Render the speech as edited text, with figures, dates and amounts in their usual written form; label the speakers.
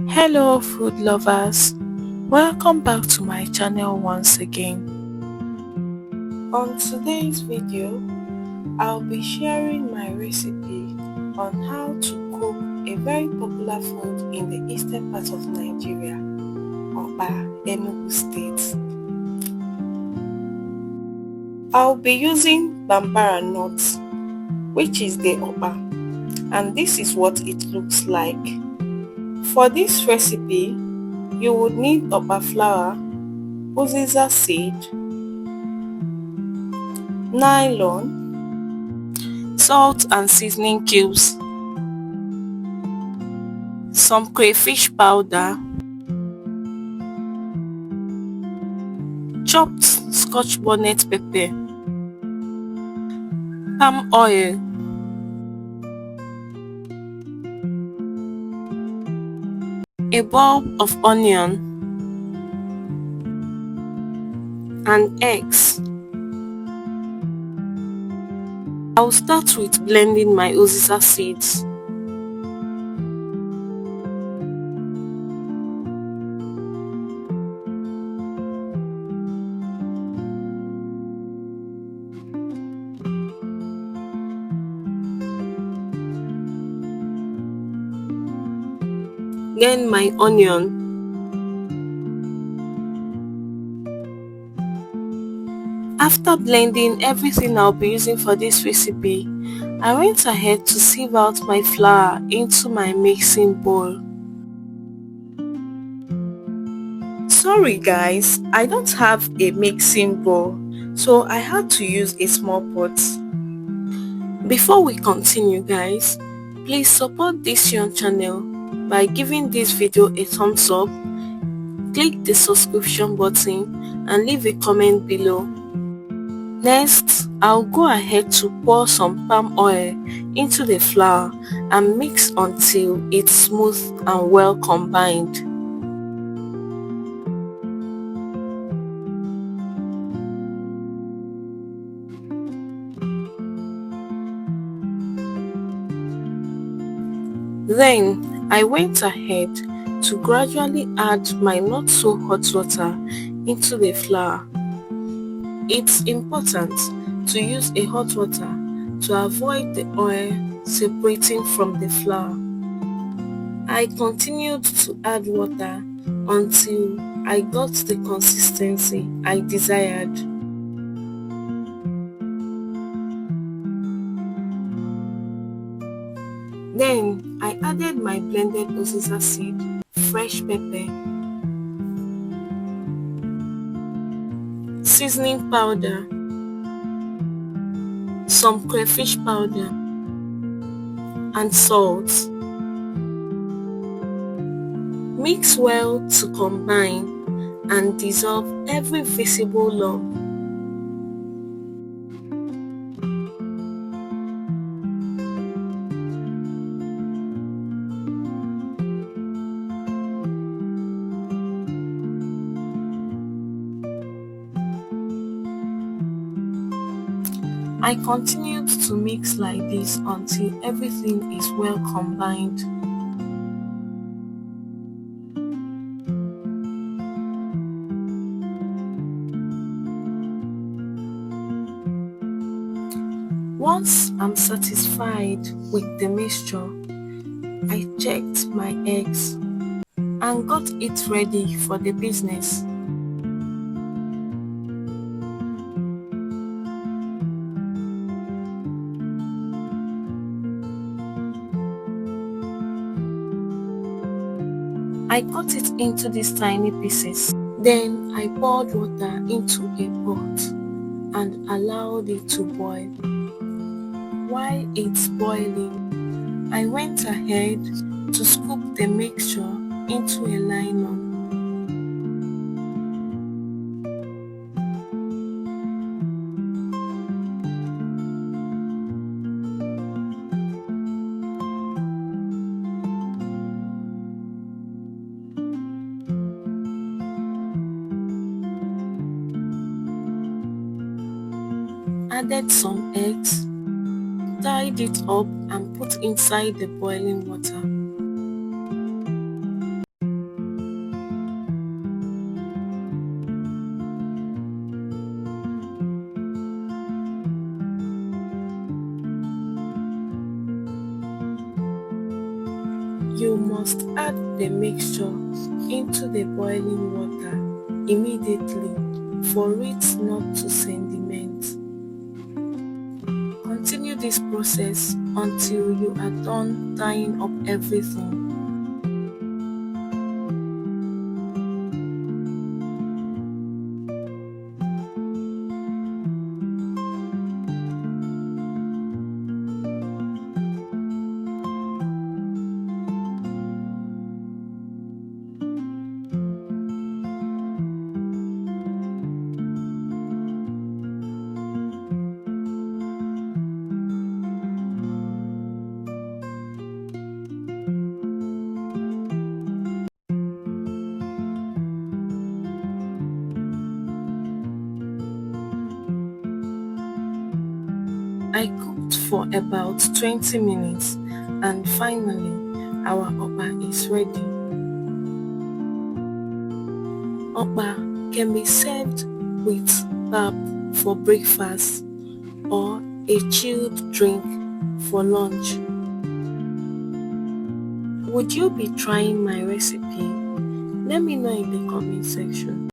Speaker 1: Hello food lovers, welcome back to my channel once again. On today's video, I'll be sharing my recipe on how to cook a very popular food in the eastern part of Nigeria, Okpa Enugu State. I'll be using bambara nuts, which is the okpa, and this is what it looks like. For this recipe, you would need okpa flour, uziza seed, nylon, salt and seasoning cubes, some crayfish powder, chopped scotch bonnet pepper, palm oil, a bulb of onion, and eggs. I'll start with blending my uziza seeds. Then my onion. After blending everything I'll be using for this recipe, I went ahead to sieve out my flour into my mixing bowl. Sorry guys, I don't have a mixing bowl, so I had to use a small pot. Before we continue guys, please support this young channel by giving this video a thumbs up, click the subscription button and leave a comment below. Next, I'll go ahead to pour some palm oil into the flour and mix until it's smooth and well combined. Then, I went ahead to gradually add my not so hot water into the flour. It's important to use a hot water to avoid the oil separating from the flour. I continued to add water until I got the consistency I desired. Then I added my blended uziza seed, fresh pepper, seasoning powder, some crayfish powder, and salt. Mix well to combine and dissolve every visible lump. I continued to mix like this until everything is well combined. Once I'm satisfied with the mixture, I checked my eggs and got it ready for the business. I cut it into these tiny pieces. Then I poured water into a pot and allowed it to boil. While it's boiling, I went ahead to scoop the mixture into a nylon. Added some eggs, tied it up and put inside the boiling water. must add the mixture into the boiling water immediately for it not to sediment. Continue this process until you are done tying up everything. I cooked for about 20 minutes and finally our okpa is ready. Okpa can be served with pap for breakfast or a chilled drink for lunch. Would you be trying my recipe? Let me know in the comment section.